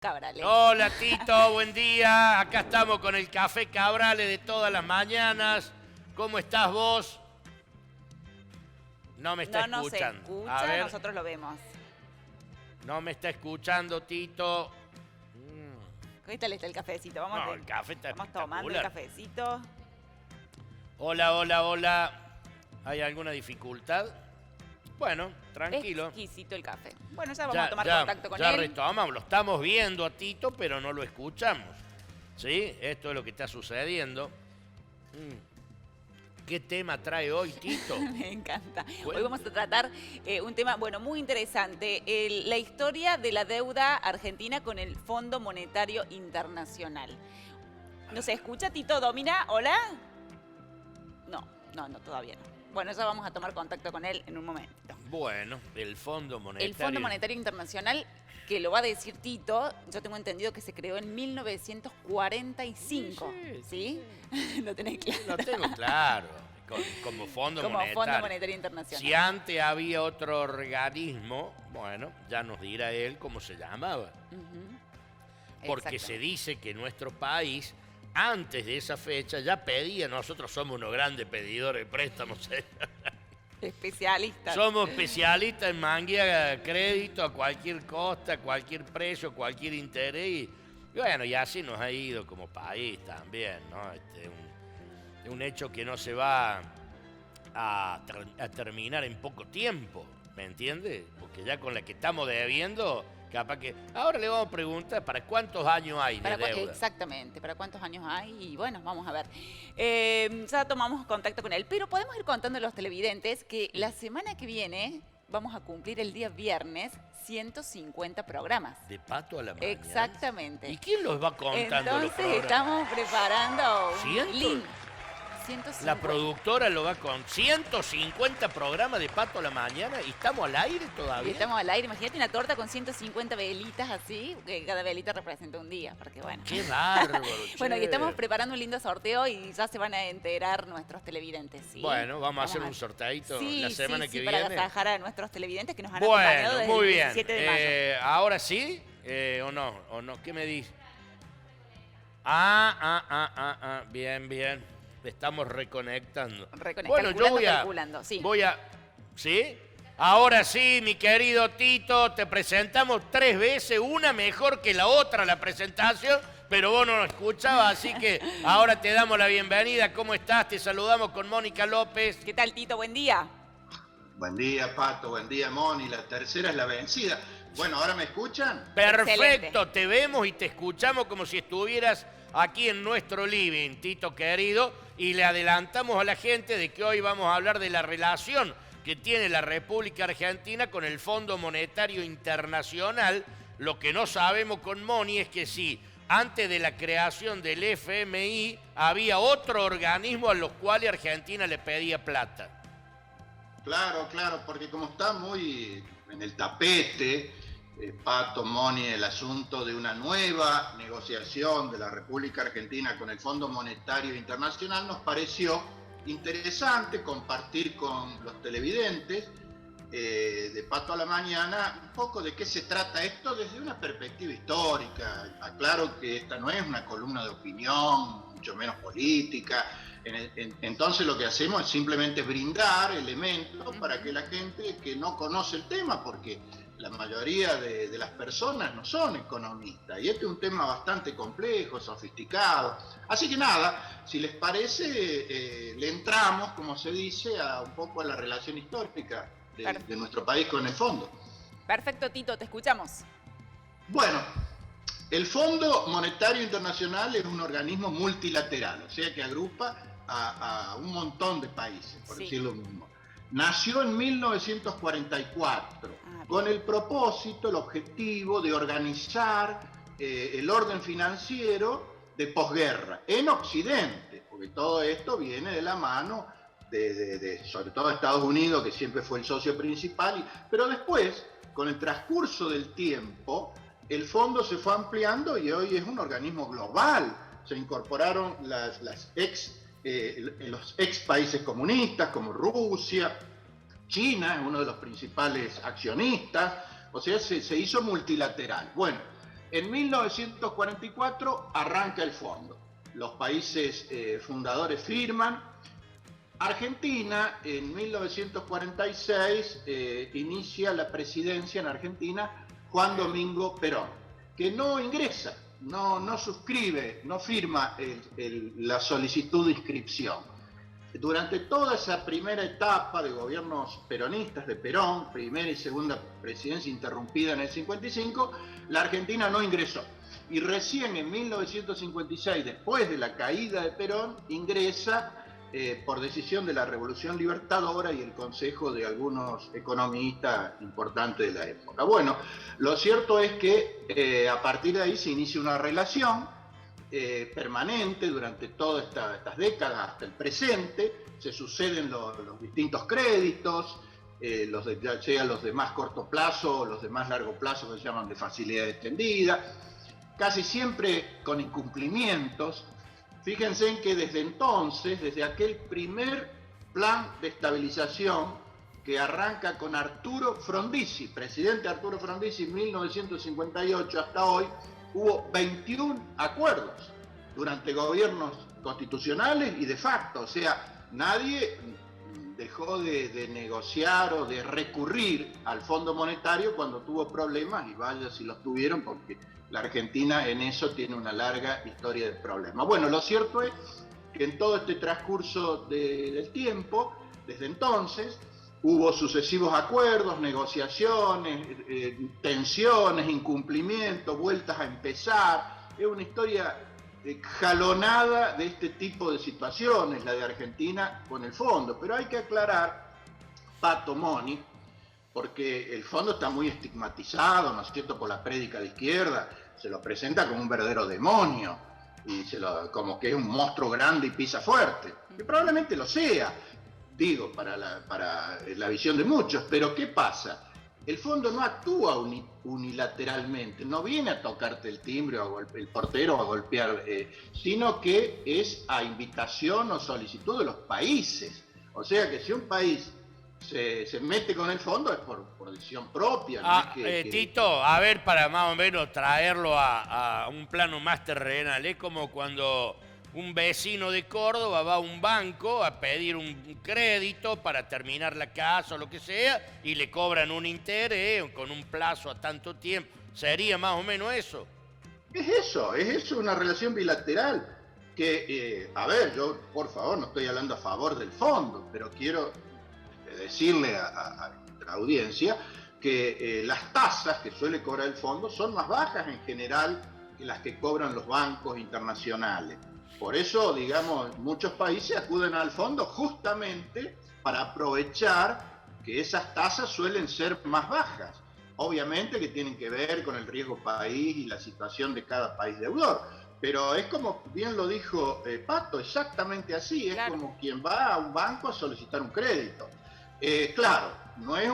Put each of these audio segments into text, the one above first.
Cabrales. Hola Tito, buen día. Acá estamos con el café Cabrales de todas las mañanas. ¿Cómo estás vos? No me está No nos escuchando. A escucha, ver, nosotros lo vemos. no me está escuchando Tito. ¿Qué tal está el cafecito? Vamos, No, el café está vamos tomando el espectacular. cafecito. Hola, hola, hola. ¿Hay alguna dificultad? Bueno, tranquilo. Exquisito el café. Bueno, ya vamos a tomar contacto con ya él. retomamos, lo estamos viendo a Tito, pero no lo escuchamos. ¿Sí? Esto es lo que está sucediendo. ¿Qué tema trae hoy, Tito? Me encanta. Bueno. Hoy vamos a tratar un tema, bueno, muy interesante. La historia de la deuda argentina con el Fondo Monetario Internacional. ¿Nos escucha, Tito Domina? ¿Hola? No, todavía no. Bueno, ya vamos a tomar contacto con él en un momentito. Bueno, el Fondo Monetario. El Fondo Monetario Internacional, que lo va a decir Tito, yo tengo entendido que se creó en 1945. ¿Sí? ¿Lo tenés claro? Lo tengo claro, como Fondo Monetario. Como Fondo Monetario Internacional. Si antes había otro organismo, bueno, ya nos dirá él cómo se llamaba. Porque se dice que nuestro país, antes de esa fecha, ya pedía, nosotros somos unos grandes pedidores de préstamos. Especialistas. Somos especialistas en manguear crédito a cualquier costa, a cualquier precio, cualquier interés. Y bueno, y así nos ha ido como país también, ¿no? Un hecho que no se va a terminar en poco tiempo, ¿me entiendes? Porque ya con la que estamos debiendo, capaz que... Ahora le vamos a preguntar, ¿para cuántos años hay de deuda? Exactamente, ¿para cuántos años hay? Y bueno, vamos a ver. Ya tomamos contacto con él, pero podemos ir contando a los televidentes que la semana que viene vamos a cumplir el día viernes 150 programas. De Pato a la Mañana. Exactamente. ¿Y quién los va contando los Entonces programas? estamos preparando un ¿Cientos? link. 150. La productora lo va con 150 programas de Pato a la Mañana y estamos al aire Y todavía. estamos al aire. Imagínate una torta con 150 velitas así, que cada velita representa un día, porque bueno. ¡Qué bárbaro! Bueno, y che. estamos preparando un lindo sorteo y ya se van a enterar nuestros televidentes, ¿sí? Bueno, vamos a hacer un sorteadito la semana que para viene. agasajar a nuestros televidentes que nos han acompañado Bueno, desde muy el bien. 17 de mayo. ¿Ahora sí? ¿O no? ¿Qué me dice? Bien. Estamos reconectando. Bueno, yo Calculando, sí. ¿Sí? Ahora sí, mi querido Tito, te presentamos 3 veces, una mejor que la otra la presentación, pero vos no lo escuchabas, así que ahora te damos la bienvenida. ¿Cómo estás? Te saludamos con Mónica López. ¿Qué tal, Tito? Buen día. Buen día, Pato. Buen día, Moni. La tercera es la vencida. Bueno, ¿ahora me escuchan? Perfecto, Excelente. te vemos y te escuchamos como si estuvieras aquí en nuestro living, Tito querido, y le adelantamos a la gente de que hoy vamos a hablar de la relación que tiene la República Argentina con el Fondo Monetario Internacional. Lo que no sabemos con Moni es que sí, antes de la creación del FMI había otro organismo a los cuales Argentina le pedía plata. Claro, porque como está muy en el tapete, Pato, Moni, el asunto de una nueva negociación de la República Argentina con el Fondo Monetario Internacional, nos pareció interesante compartir con los televidentes de Pato a la Mañana un poco de qué se trata esto desde una perspectiva histórica. Aclaro que esta no es una columna de opinión, mucho menos política. Entonces lo que hacemos es simplemente brindar elementos para que la gente que no conoce el tema, porque la mayoría de las personas no son economistas, y este es un tema bastante complejo, sofisticado. Así que nada, si les parece, le entramos, como se dice, un poco a la relación histórica de nuestro país con el fondo. Perfecto, Tito, te escuchamos. Bueno, el Fondo Monetario Internacional es un organismo multilateral, o sea que agrupa a un montón de países, por decirlo mismo. Nació en 1944 con el propósito, el objetivo de organizar el orden financiero de posguerra en Occidente, porque todo esto viene de la mano sobre todo de Estados Unidos, que siempre fue el socio principal, pero después, con el transcurso del tiempo, el fondo se fue ampliando y hoy es un organismo global. Se incorporaron los ex países comunistas como Rusia, China es uno de los principales accionistas, o sea, se hizo multilateral. Bueno, En 1944 arranca el fondo. Los países fundadores firman. Argentina, en 1946, inicia la presidencia en Argentina Juan Domingo Perón, que no ingresa, no suscribe, no firma la solicitud de inscripción. Durante toda esa primera etapa de gobiernos peronistas de Perón, primera y segunda presidencia interrumpida en el 55, la Argentina no ingresó. Y recién en 1956, después de la caída de Perón, ingresa por decisión de la Revolución Libertadora y el consejo de algunos economistas importantes de la época. Bueno, lo cierto es que a partir de ahí se inicia una relación permanente durante todas estas décadas hasta el presente. Se suceden los distintos créditos, ya sea los de más corto plazo o los de más largo plazo, que se llaman de facilidad extendida, casi siempre con incumplimientos. Fíjense en que desde entonces, desde aquel primer plan de estabilización que arranca con Arturo Frondizi, presidente Arturo Frondizi en 1958 hasta hoy, hubo 21 acuerdos durante gobiernos constitucionales y de facto. O sea, nadie dejó de negociar o de recurrir al Fondo Monetario cuando tuvo problemas, y vaya si los tuvieron, porque la Argentina en eso tiene una larga historia de problemas. Bueno, lo cierto es que en todo este transcurso del tiempo, desde entonces, hubo sucesivos acuerdos, negociaciones, tensiones, incumplimientos, vueltas a empezar. Es una historia jalonada de este tipo de situaciones, la de Argentina con el fondo. Pero hay que aclarar, Pato, Moni, porque el fondo está muy estigmatizado, ¿no es cierto?, por la prédica de izquierda. Se lo presenta como un verdadero demonio, y como que es un monstruo grande y pisa fuerte, que probablemente lo sea, digo, para la visión de muchos. Pero ¿qué pasa? El fondo no actúa unilateralmente, no viene a tocarte el timbre o el portero a golpear, sino que es a invitación o solicitud de los países. O sea que si un país se mete con el fondo es por decisión propia. No es Tito, a ver, para más o menos traerlo a un plano más terrenal, es como cuando un vecino de Córdoba va a un banco a pedir un crédito para terminar la casa o lo que sea, y le cobran un interés con un plazo a tanto tiempo. ¿Sería más o menos eso? Es eso, una relación bilateral. Que, a ver, yo por favor no estoy hablando a favor del fondo, pero quiero decirle a nuestra audiencia que las tasas que suele cobrar el fondo son más bajas en general que las que cobran los bancos internacionales. Por eso, digamos, muchos países acuden al fondo justamente para aprovechar que esas tasas suelen ser más bajas. Obviamente que tienen que ver con el riesgo país y la situación de cada país deudor. Pero es como bien lo dijo Pato, exactamente así. Es claro, como quien va a un banco a solicitar un crédito. Claro, no es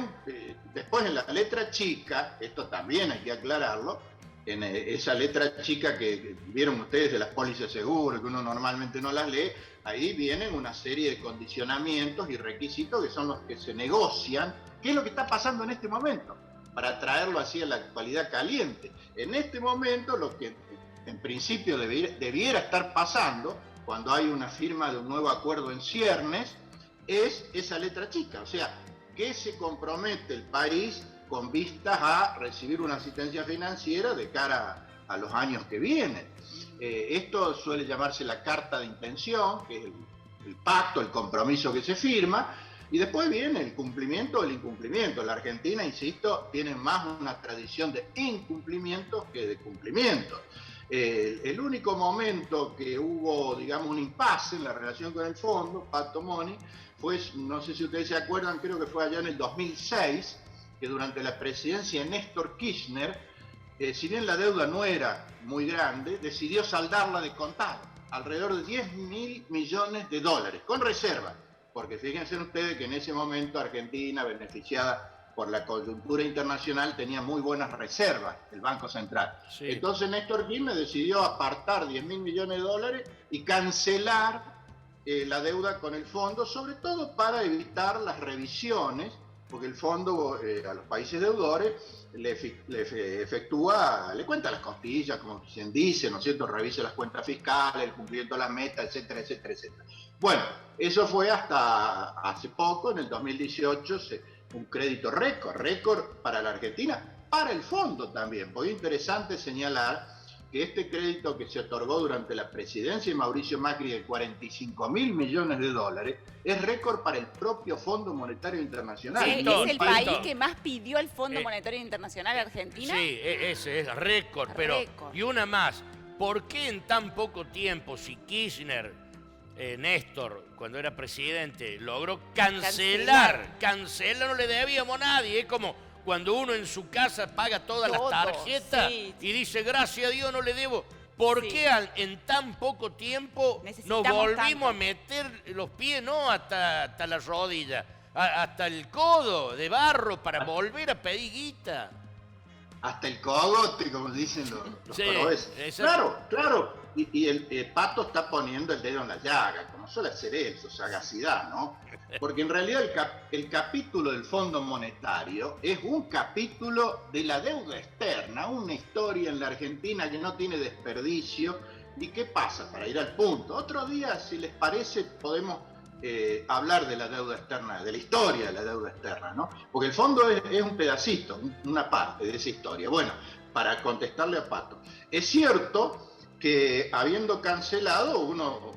después en la letra chica, esto también hay que aclararlo, en esa letra chica que vieron ustedes de las pólizas de seguro, que uno normalmente no las lee, ahí vienen una serie de condicionamientos y requisitos que son los que se negocian. ¿Qué es lo que está pasando en este momento? Para traerlo así a la actualidad caliente. En este momento, lo que en principio debiera estar pasando, cuando hay una firma de un nuevo acuerdo en ciernes, es esa letra chica. O sea, que se compromete el país con vistas a recibir una asistencia financiera de cara a los años que vienen. Esto suele llamarse la carta de intención, que es el pacto, el compromiso que se firma, y después viene el cumplimiento o el incumplimiento. La Argentina, insisto, tiene más una tradición de incumplimientos que de cumplimientos. El único momento que hubo, digamos, un impasse en la relación con el fondo, Pato, Moni, fue, no sé si ustedes se acuerdan, creo que fue allá en el 2006, que durante la presidencia de Néstor Kirchner, si bien la deuda no era muy grande, decidió saldarla de contado, alrededor de 10.000 millones de dólares, con reserva, porque fíjense ustedes que en ese momento Argentina, beneficiada por la coyuntura internacional, tenía muy buenas reservas, el Banco Central. Sí. Entonces Néstor Kirchner decidió apartar 10.000 millones de dólares y cancelar la deuda con el fondo, sobre todo para evitar las revisiones porque el fondo a los países deudores le cuenta las costillas, como quien dice, ¿no es cierto? Revise las cuentas fiscales, el cumplimiento de las metas, etcétera, etcétera, etcétera. Bueno, eso fue hasta hace poco, en el 2018, un crédito récord para la Argentina, para el fondo también. Porque es interesante señalar que este crédito que se otorgó durante la presidencia de Mauricio Macri de 45.000 millones de dólares es récord para el propio Fondo Monetario Internacional. Sí, es el país que más pidió al Fondo Monetario Internacional, Argentina. Sí, ese es récord, pero y una más. ¿Por qué en tan poco tiempo, si Kirchner, Néstor, cuando era presidente, logró cancelar, no le debíamos a nadie? Es como cuando uno en su casa paga todas las tarjetas y dice, gracias a Dios no le debo. ¿Por qué en tan poco tiempo nos volvimos a meter los pies, no hasta la rodilla, hasta el codo de barro para volver a pedir guita? Hasta el cogote, como dicen los corobeses. Claro. Y el Pato está poniendo el dedo en la llaga, como suele hacer él, su sagacidad, ¿no? Porque en realidad el capítulo del Fondo Monetario es un capítulo de la deuda externa, una historia en la Argentina que no tiene desperdicio. ¿Y qué pasa? Para ir al punto. Otro día, si les parece, podemos hablar de la deuda externa, de la historia de la deuda externa, ¿no? Porque el fondo es un pedacito, una parte de esa historia. Bueno, para contestarle a Pato, es cierto que habiendo cancelado uno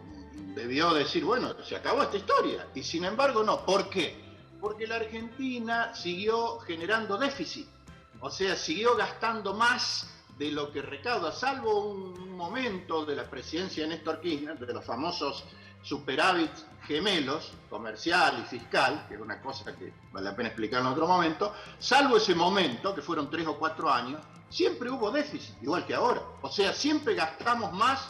debió decir, bueno, se acabó esta historia, y sin embargo no. ¿Por qué? Porque la Argentina siguió generando déficit, o sea, siguió gastando más de lo que recauda, salvo un momento de la presidencia de Néstor Kirchner, de los famosos superávits gemelos, comercial y fiscal, que es una cosa que vale la pena explicar en otro momento. Salvo ese momento, que fueron 3 o 4 años, siempre hubo déficit, igual que ahora. O sea, siempre gastamos más,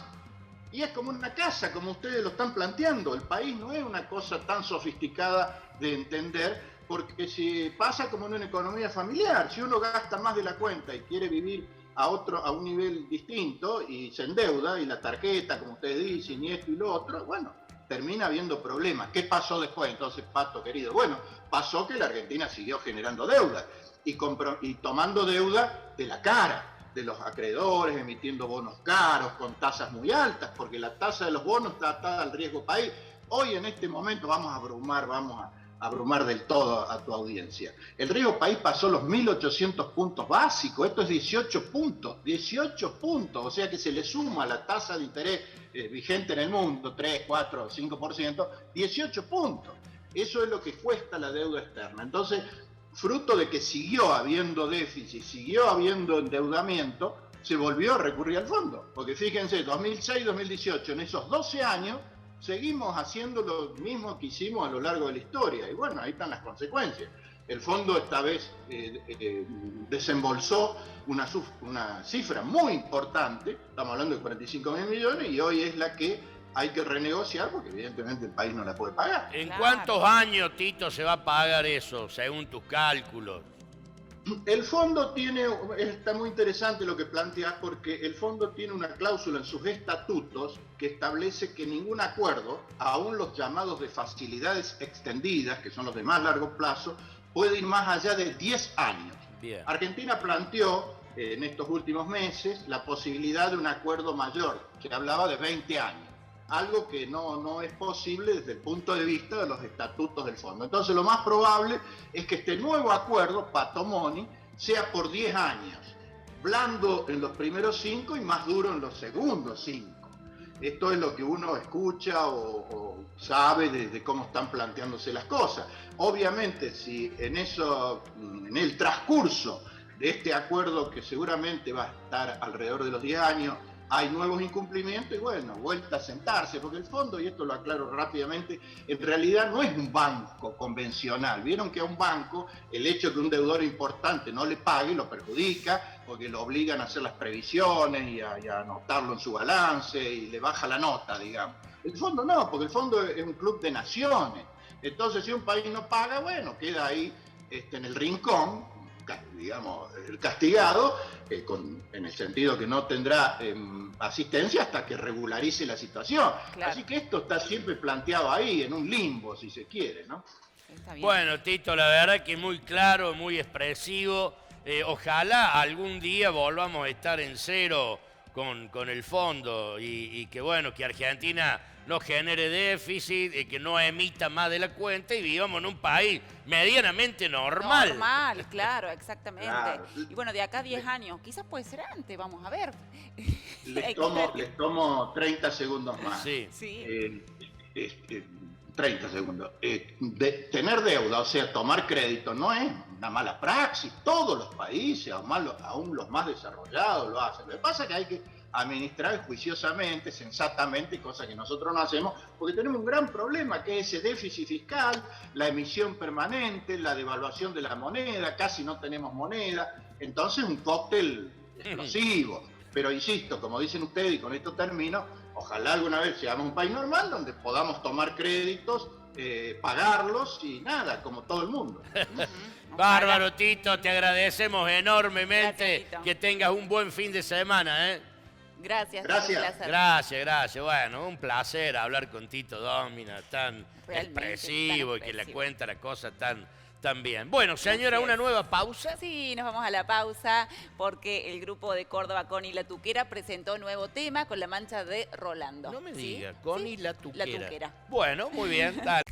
y es como una casa, como ustedes lo están planteando. El país no es una cosa tan sofisticada de entender, porque si pasa como en una economía familiar, si uno gasta más de la cuenta y quiere vivir a un nivel distinto y se endeuda, y la tarjeta, como ustedes dicen, y esto y lo otro, bueno, termina habiendo problemas. ¿Qué pasó después entonces, Pato querido? Bueno, pasó que la Argentina siguió generando deuda y tomando deuda de la cara, de los acreedores, emitiendo bonos caros con tasas muy altas, porque la tasa de los bonos está atada al riesgo país. Hoy en este momento vamos a abrumar del todo a tu audiencia. El riesgo país pasó los 1.800 puntos básicos, esto es 18 puntos, o sea que se le suma la tasa de interés vigente en el mundo, 3, 4, 5%, 18 puntos. Eso es lo que cuesta la deuda externa. Entonces, fruto de que siguió habiendo déficit, siguió habiendo endeudamiento, se volvió a recurrir al fondo. Porque fíjense, 2006, 2018, en esos 12 años, seguimos haciendo lo mismo que hicimos a lo largo de la historia. Y bueno, ahí están las consecuencias. El fondo esta vez desembolsó una cifra muy importante, estamos hablando de 45.000 millones, y hoy es la que hay que renegociar, porque evidentemente el país no la puede pagar. ¿En cuántos años, Tito, se va a pagar eso, según tus cálculos? El fondo está muy interesante lo que planteas, porque el fondo tiene una cláusula en sus estatutos que establece que ningún acuerdo, aún los llamados de facilidades extendidas, que son los de más largo plazo, puede ir más allá de 10 años. Bien. Argentina planteó en estos últimos meses la posibilidad de un acuerdo mayor, que hablaba de 20 años. Algo que no es posible desde el punto de vista de los estatutos del fondo. Entonces lo más probable es que este nuevo acuerdo, Pato Moni, sea por 10 años, blando en los primeros 5 y más duro en los segundos 5. Esto es lo que uno escucha o sabe de cómo están planteándose las cosas. Obviamente, si en el transcurso de este acuerdo, que seguramente va a estar alrededor de los 10 años, hay nuevos incumplimientos, y bueno, vuelta a sentarse, porque el fondo, y esto lo aclaro rápidamente, en realidad no es un banco convencional. Vieron que a un banco el hecho de que un deudor importante no le pague lo perjudica, porque lo obligan a hacer las previsiones y a anotarlo en su balance, y le baja la nota, digamos. El fondo no, porque el fondo es un club de naciones. Entonces, si un país no paga, bueno, queda ahí en el rincón, digamos, el castigado, en el sentido que no tendrá asistencia hasta que regularice la situación. Claro. Así que esto está siempre planteado ahí, en un limbo, si se quiere, ¿no? Está bien. Bueno, Tito, la verdad que muy claro, muy expresivo. Ojalá algún día volvamos a estar en cero con el fondo y que, bueno, que Argentina no genere déficit, que no emita más de la cuenta y vivamos en un país medianamente normal. Normal, claro, exactamente. Claro. Y bueno, de acá a 10 años, quizás puede ser antes, vamos a ver. Hay Les que ver. les tomo 30 segundos más. Sí. Sí. 30 segundos. Tener deuda, o sea, tomar crédito, no es una mala praxis. Todos los países, aún los más desarrollados, lo hacen. Lo que pasa es que hay que administrar juiciosamente, sensatamente, cosa que nosotros no hacemos, porque tenemos un gran problema, que es ese déficit fiscal, la emisión permanente, la devaluación de la moneda, casi no tenemos moneda. Entonces, un cóctel explosivo. Pero insisto, como dicen ustedes, y con esto termino, ojalá alguna vez seamos un país normal donde podamos tomar créditos, pagarlos y nada, como todo el mundo. Bárbaro, Tito, te agradecemos enormemente. Gracias, Tito. Que tengas un buen fin de semana, ¿eh? Gracias. Gracias. Un placer. Gracias. Bueno, un placer hablar con Tito Dómina, tan Realmente, expresivo tan y que le expresivo. cuenta la cosa tan bien. Bueno, señora, Así una es. nueva pausa. Sí, nos vamos a la pausa porque el grupo de Córdoba Connie La Tuquera presentó nuevo tema con La Mancha de Rolando. No me ¿Sí? diga, Connie Sí, La Tuquera. La Tuquera. Bueno, muy bien, dale.